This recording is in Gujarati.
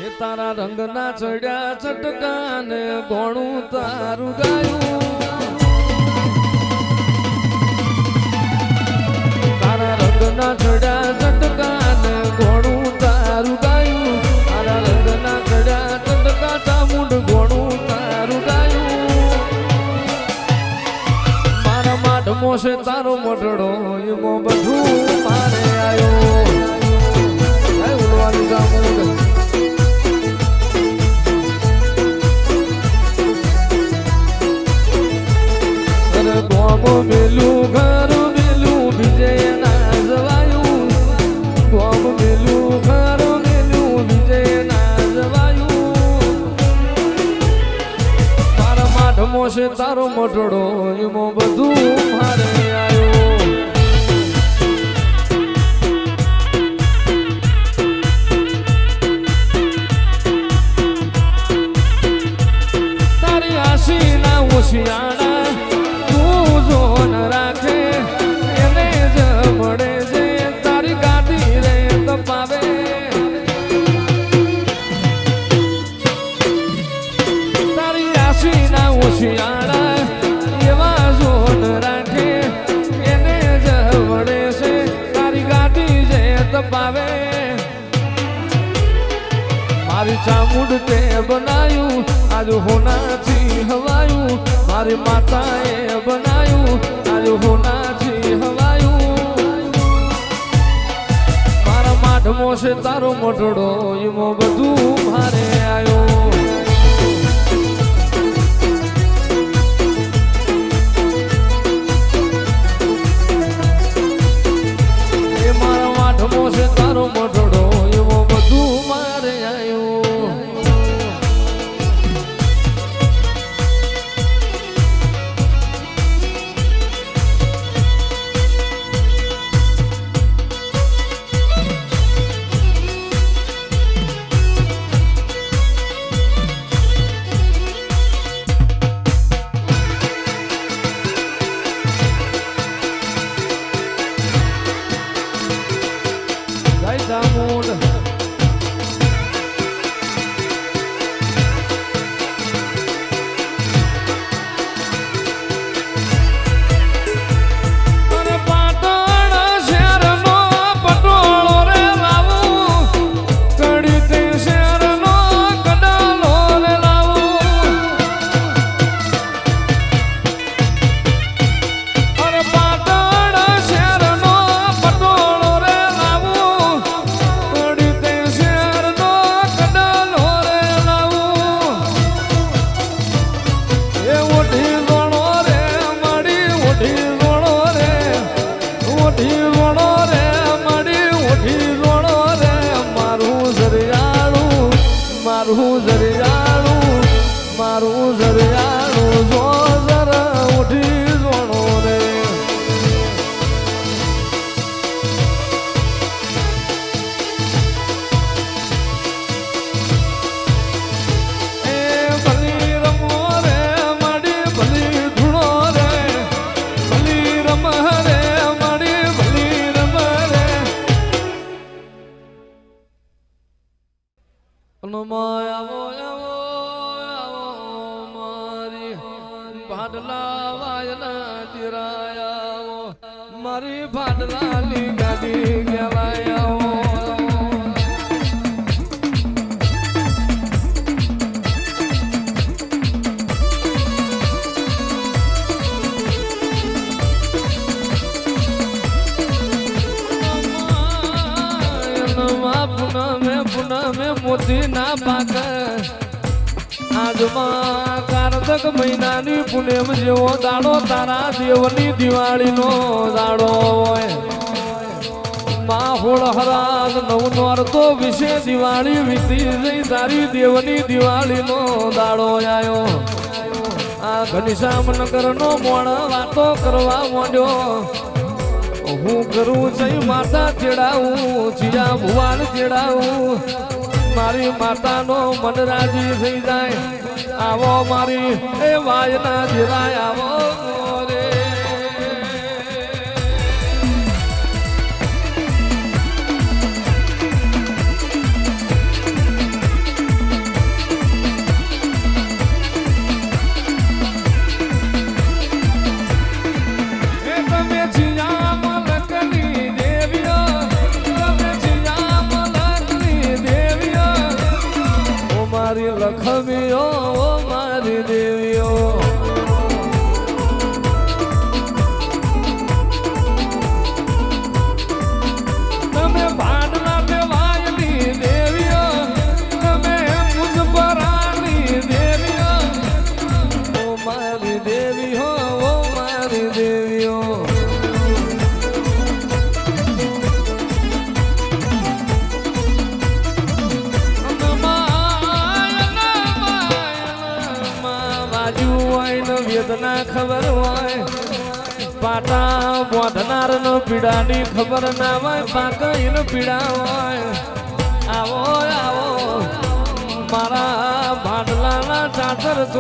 એ તારા રંગના ચડ્યા ચટકાને ગોણું તારું ગાયું તારા રંગના ચડ્યા ચટકાને ગોણું તારું ગાયું તારા રંગના ચડ્યા ચટકા ચામુંડ ગોણું તારું ગાયું મારા માઢમો છે તારો મોટડો એમાં બધું મારે આવ્યો ઉડવાનું ચામુંડ ગોમ મેલું ઘર મેલું વિજય ના જવાયું ગોમ મેલું ઘર મેલું વિજય ના જવાયું મારા માઢમો છે તારો મોટડો એમાં બધું મારે આવ્યો તારી આશી ના ઉશિયાણા જોન રાખે એને જ મળે છે તારી ગાડી રે તપાવે તારી આશી ના ઓશિયાળા એવા જોન રાખે એને જ મળે છે તારી ગાડી જે તપાવે મારી ચામુંડ તે બનાયું આજ હોનાથી હવાયું મારી માતાએ બનાયું આજ હોનાથી હવાયું મારા માઢમો છે તારો મોટડો એમાં બધું મારે આવ્યો એ મારા માઢમો છે તારો મોટડો એમાં બધું મારે આવ્યો મારું જરિયાળું જો જરા ઉઠી જોણો રે એ ભલી રમો રે માડી ભલી ધૂણો રે ભલી રમ રે માડી ભલી રમ રે માયા ભાડલા વાયના ચિરાયા મારી ભાડલાની ગાડી ગેલાયા પુનમે મોતી ના પાક આજમાં કારતક મહિનાની પુણ્યમ જેવો દાડો તારા દેવની દિવાળીનો દાડો હોય માહોળ હરાજ નવનોર તો વિશે દિવાળી વીતી જઈ તારી દેવની દિવાળીનો દાડો આવ્યો આ ઘનશ્યામનગરનો મોણ વાતો કરવા માંડ્યો હું કરું જઈ માતા ચેડાવું જીયા ભુવાન ચેડાવું મારી માતાનો મન રાજી થઈ જાય આવો મારી એ વાયના જીરાય આવો રે વેદના ખબર હોય પાટા બોધનાર નો પીડાની ખબર ના હોય પાકઈન પીડા હોય આવો આવો મારા ભાડલાના ચાદર